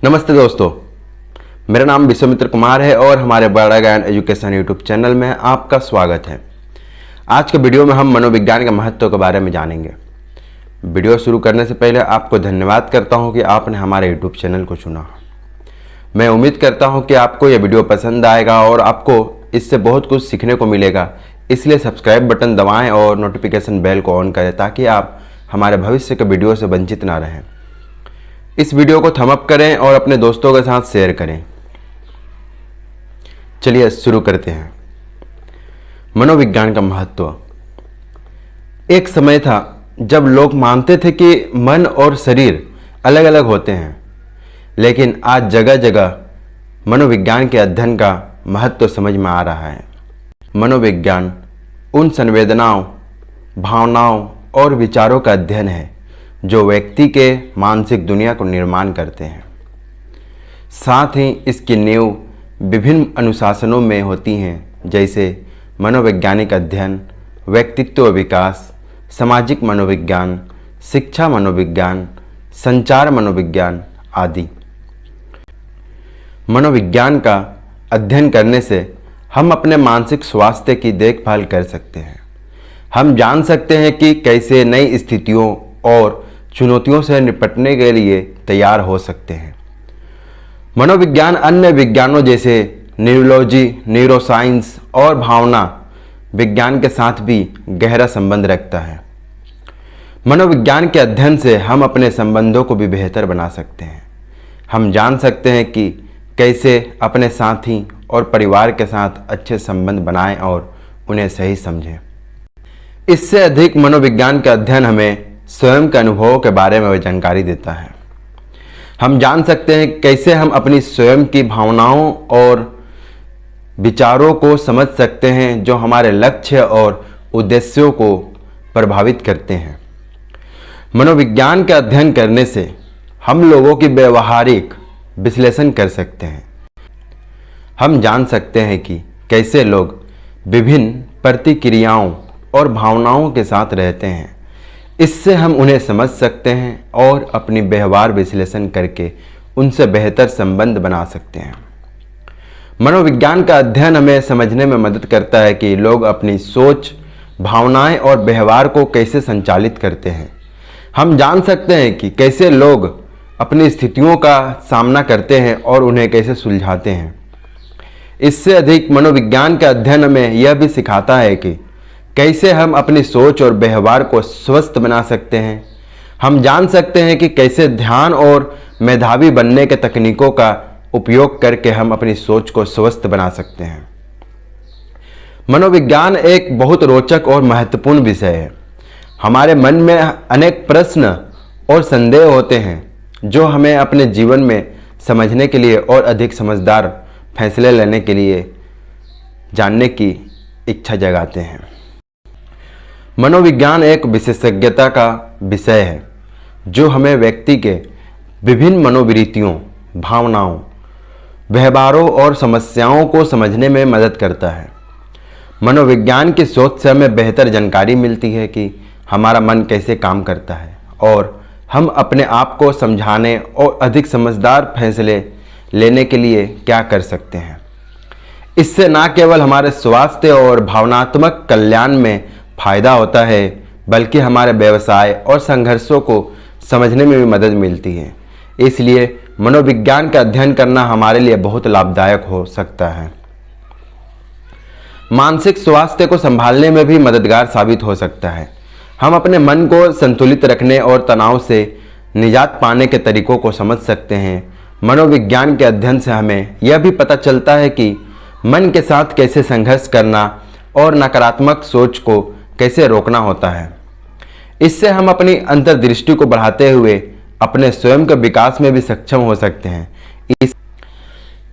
नमस्ते दोस्तों, मेरा नाम विश्वामित्र कुमार है और हमारे बड़ा ज्ञान एजुकेशन यूट्यूब चैनल में आपका स्वागत है। आज के वीडियो में हम मनोविज्ञान के महत्व के बारे में जानेंगे। वीडियो शुरू करने से पहले आपको धन्यवाद करता हूं कि आपने हमारे यूट्यूब चैनल को चुना। मैं उम्मीद करता हूं कि आपको यह वीडियो पसंद आएगा और आपको इससे बहुत कुछ सीखने को मिलेगा। इसलिए सब्सक्राइब बटन दबाएँ और नोटिफिकेशन बेल को ऑन करें ताकि आप हमारे भविष्य के वीडियो से वंचित ना रहें। इस वीडियो को थंब अप करें और अपने दोस्तों के साथ शेयर करें। चलिए शुरू करते हैं। मनोविज्ञान का महत्व। एक समय था जब लोग मानते थे कि मन और शरीर अलग अलग होते हैं, लेकिन आज जगह जगह मनोविज्ञान के अध्ययन का महत्व समझ में आ रहा है। मनोविज्ञान उन संवेदनाओं, भावनाओं और विचारों का अध्ययन है जो व्यक्ति के मानसिक दुनिया को निर्माण करते हैं। साथ ही इसकी नींव विभिन्न अनुशासनों में होती हैं, जैसे मनोवैज्ञानिक अध्ययन, व्यक्तित्व विकास, सामाजिक मनोविज्ञान, शिक्षा मनोविज्ञान, संचार मनोविज्ञान आदि। मनोविज्ञान का अध्ययन करने से हम अपने मानसिक स्वास्थ्य की देखभाल कर सकते हैं। हम जान सकते हैं कि कैसे नई स्थितियों और चुनौतियों से निपटने के लिए तैयार हो सकते हैं। मनोविज्ञान अन्य विज्ञानों जैसे न्यूरोलॉजी, न्यूरोसाइंस और भावना विज्ञान के साथ भी गहरा संबंध रखता है। मनोविज्ञान के अध्ययन से हम अपने संबंधों को भी बेहतर बना सकते हैं। हम जान सकते हैं कि कैसे अपने साथी और परिवार के साथ अच्छे संबंध बनाएं और उन्हें सही समझें। इससे अधिक मनोविज्ञान का अध्ययन हमें स्वयं के अनुभवों के बारे में जानकारी देता है। हम जान सकते हैं कैसे हम अपनी स्वयं की भावनाओं और विचारों को समझ सकते हैं जो हमारे लक्ष्य और उद्देश्यों को प्रभावित करते हैं। मनोविज्ञान का अध्ययन करने से हम लोगों की व्यवहारिक विश्लेषण कर सकते हैं। हम जान सकते हैं कि कैसे लोग विभिन्न प्रतिक्रियाओं और भावनाओं के साथ रहते हैं। इससे हम उन्हें समझ सकते हैं और अपनी व्यवहार विश्लेषण करके उनसे बेहतर संबंध बना सकते हैं। मनोविज्ञान का अध्ययन हमें समझने में मदद करता है कि लोग अपनी सोच, भावनाएं और व्यवहार को कैसे संचालित करते हैं। हम जान सकते हैं कि कैसे लोग अपनी स्थितियों का सामना करते हैं और उन्हें कैसे सुलझाते हैं। इससे अधिक मनोविज्ञान का अध्ययन हमें यह भी सिखाता है कि कैसे हम अपनी सोच और व्यवहार को स्वस्थ बना सकते हैं। हम जान सकते हैं कि कैसे ध्यान और मेधावी बनने के तकनीकों का उपयोग करके हम अपनी सोच को स्वस्थ बना सकते हैं। मनोविज्ञान एक बहुत रोचक और महत्वपूर्ण विषय है। हमारे मन में अनेक प्रश्न और संदेह होते हैं जो हमें अपने जीवन में समझने के लिए और अधिक समझदार फैसले लेने के लिए जानने की इच्छा जगाते हैं। मनोविज्ञान एक विशेषज्ञता का विषय है जो हमें व्यक्ति के विभिन्न मनोवृत्तियों, भावनाओं, व्यवहारों और समस्याओं को समझने में मदद करता है। मनोविज्ञान की सोच से हमें बेहतर जानकारी मिलती है कि हमारा मन कैसे काम करता है और हम अपने आप को समझाने और अधिक समझदार फैसले लेने के लिए क्या कर सकते हैं। इससे न केवल हमारे स्वास्थ्य और भावनात्मक कल्याण में फायदा होता है, बल्कि हमारे व्यवसाय और संघर्षों को समझने में भी मदद मिलती है। इसलिए मनोविज्ञान का अध्ययन करना हमारे लिए बहुत लाभदायक हो सकता है। मानसिक स्वास्थ्य को संभालने में भी मददगार साबित हो सकता है। हम अपने मन को संतुलित रखने और तनाव से निजात पाने के तरीकों को समझ सकते हैं। मनोविज्ञान के अध्ययन से हमें यह भी पता चलता है कि मन के साथ कैसे संघर्ष करना और नकारात्मक सोच को कैसे रोकना होता है। इससे हम अपनी अंतर्दृष्टि को बढ़ाते हुए अपने स्वयं के विकास में भी सक्षम हो सकते हैं।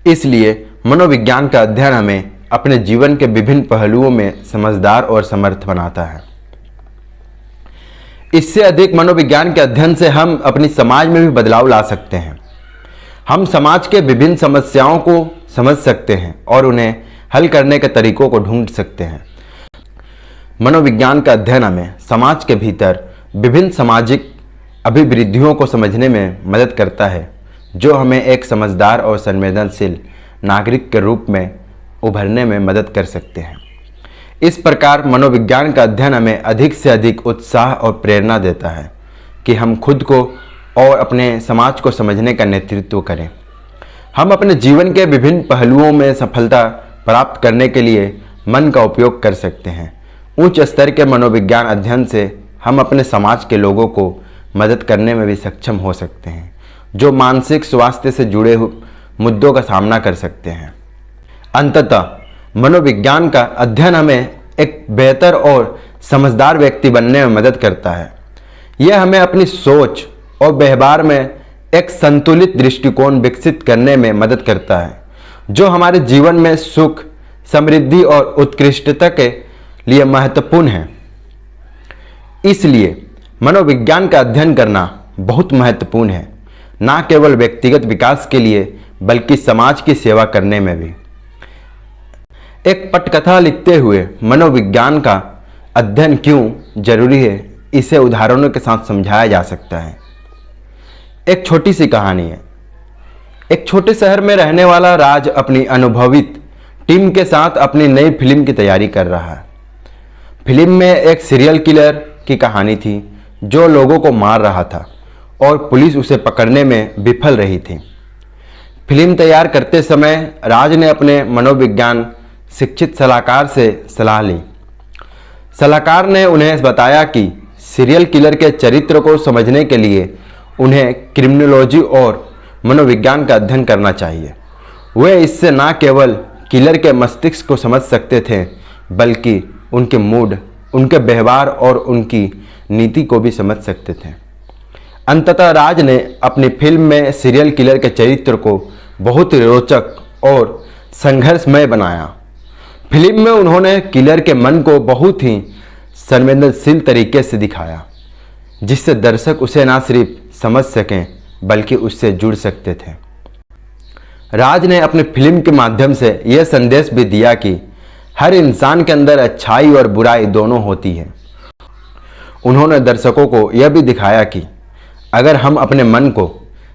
इसलिए मनोविज्ञान का अध्ययन हमें अपने जीवन के विभिन्न पहलुओं में समझदार और समर्थ बनाता है। इससे अधिक मनोविज्ञान के अध्ययन से हम अपनी समाज में भी बदलाव ला सकते हैं। हम समाज के विभिन्न समस्याओं को समझ सकते हैं और उन्हें हल करने के तरीकों को ढूंढ सकते हैं। मनोविज्ञान का अध्ययन हमें समाज के भीतर विभिन्न सामाजिक अभिवृद्धियों को समझने में मदद करता है जो हमें एक समझदार और संवेदनशील नागरिक के रूप में उभरने में मदद कर सकते हैं। इस प्रकार मनोविज्ञान का अध्ययन हमें अधिक से अधिक उत्साह और प्रेरणा देता है कि हम खुद को और अपने समाज को समझने का नेतृत्व करें। हम अपने जीवन के विभिन्न पहलुओं में सफलता प्राप्त करने के लिए मन का उपयोग कर सकते हैं। उच्च स्तर के मनोविज्ञान अध्ययन से हम अपने समाज के लोगों को मदद करने में भी सक्षम हो सकते हैं, जो मानसिक स्वास्थ्य से जुड़े हुए मुद्दों का सामना कर सकते हैं। अंततः मनोविज्ञान का अध्ययन हमें एक बेहतर और समझदार व्यक्ति बनने में मदद करता है। यह हमें अपनी सोच और व्यवहार में एक संतुलित दृष्टिकोण विकसित करने में मदद करता है, जो हमारे जीवन में सुख, समृद्धि और उत्कृष्टता के लिए महत्वपूर्ण है। इसलिए मनोविज्ञान का अध्ययन करना बहुत महत्वपूर्ण है, न केवल व्यक्तिगत विकास के लिए बल्कि समाज की सेवा करने में भी। एक पटकथा लिखते हुए मनोविज्ञान का अध्ययन क्यों जरूरी है, इसे उदाहरणों के साथ समझाया जा सकता है। एक छोटी सी कहानी है। एक छोटे शहर में रहने वाला राज अपनी अनुभवित टीम के साथ अपनी नई फिल्म की तैयारी कर रहा है। फिल्म में एक सीरियल किलर की कहानी थी जो लोगों को मार रहा था और पुलिस उसे पकड़ने में विफल रही थी। फिल्म तैयार करते समय राज ने अपने मनोविज्ञान शिक्षित सलाहकार से सलाह ली। सलाहकार ने उन्हें बताया कि सीरियल किलर के चरित्र को समझने के लिए उन्हें क्रिमिनोलॉजी और मनोविज्ञान का अध्ययन करना चाहिए। वे इससे न केवल किलर के मस्तिष्क को समझ सकते थे, बल्कि उनके मूड, उनके व्यवहार और उनकी नीति को भी समझ सकते थे। अंततः राज ने अपनी फिल्म में सीरियल किलर के चरित्र को बहुत ही रोचक और संघर्षमय बनाया। फिल्म में उन्होंने किलर के मन को बहुत ही संवेदनशील तरीके से दिखाया, जिससे दर्शक उसे न सिर्फ समझ सकें बल्कि उससे जुड़ सकते थे। राज ने अपनी फिल्म के माध्यम से यह संदेश भी दिया कि हर इंसान के अंदर अच्छाई और बुराई दोनों होती है। उन्होंने दर्शकों को यह भी दिखाया कि अगर हम अपने मन को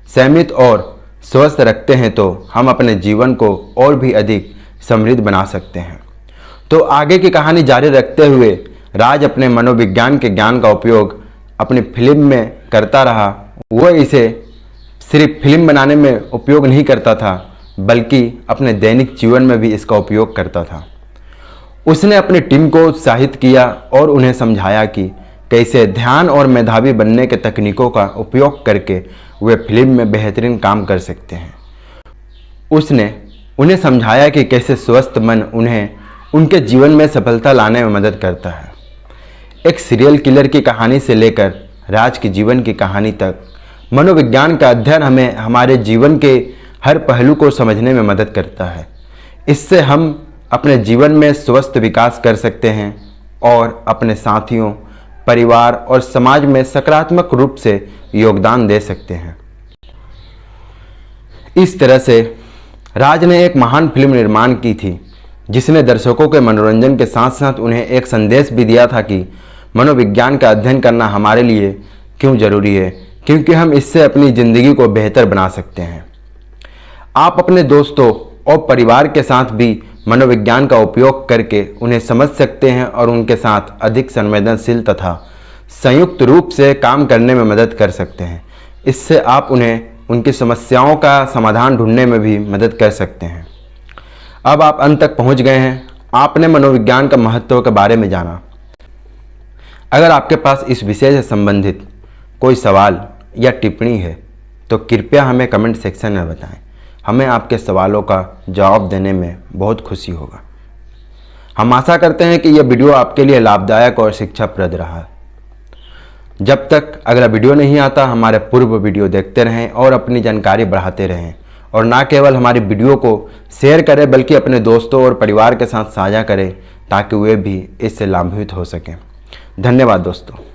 संयमित और स्वस्थ रखते हैं तो हम अपने जीवन को और भी अधिक समृद्ध बना सकते हैं। तो आगे की कहानी जारी रखते हुए राज अपने मनोविज्ञान के ज्ञान का उपयोग अपनी फिल्म में करता रहा। वह इसे सिर्फ फिल्म बनाने में उपयोग नहीं करता था, बल्कि अपने दैनिक जीवन में भी इसका उपयोग करता था। उसने अपनी टीम को उत्साहित किया और उन्हें समझाया कि कैसे ध्यान और मेधावी बनने के तकनीकों का उपयोग करके वे फिल्म में बेहतरीन काम कर सकते हैं। उसने उन्हें समझाया कि कैसे स्वस्थ मन उन्हें उनके जीवन में सफलता लाने में मदद करता है। एक सीरियल किलर की कहानी से लेकर राज के जीवन की कहानी तक, मनोविज्ञान का अध्ययन हमें हमारे जीवन के हर पहलू को समझने में मदद करता है। इससे हम अपने जीवन में स्वस्थ विकास कर सकते हैं और अपने साथियों, परिवार और समाज में सकारात्मक रूप से योगदान दे सकते हैं। इस तरह से राज ने एक महान फिल्म निर्माण की थी, जिसने दर्शकों के मनोरंजन के साथ साथ उन्हें एक संदेश भी दिया था कि मनोविज्ञान का अध्ययन करना हमारे लिए क्यों जरूरी है, क्योंकि हम इससे अपनी ज़िंदगी को बेहतर बना सकते हैं। आप अपने दोस्तों और परिवार के साथ भी मनोविज्ञान का उपयोग करके उन्हें समझ सकते हैं और उनके साथ अधिक संवेदनशील तथा संयुक्त रूप से काम करने में मदद कर सकते हैं। इससे आप उन्हें उनकी समस्याओं का समाधान ढूंढने में भी मदद कर सकते हैं। अब आप अंत तक पहुंच गए हैं। आपने मनोविज्ञान का महत्व के बारे में जाना। अगर आपके पास इस विषय से संबंधित कोई सवाल या टिप्पणी है तो कृपया हमें कमेंट सेक्शन में बताएं। हमें आपके सवालों का जवाब देने में बहुत खुशी होगा। हम आशा करते हैं कि यह वीडियो आपके लिए लाभदायक और शिक्षाप्रद रहा। जब तक अगला वीडियो नहीं आता, हमारे पूर्व वीडियो देखते रहें और अपनी जानकारी बढ़ाते रहें। और ना केवल हमारी वीडियो को शेयर करें बल्कि अपने दोस्तों और परिवार के साथ साझा करें ताकि वे भी इससे लाभान्वित हो सकें। धन्यवाद दोस्तों।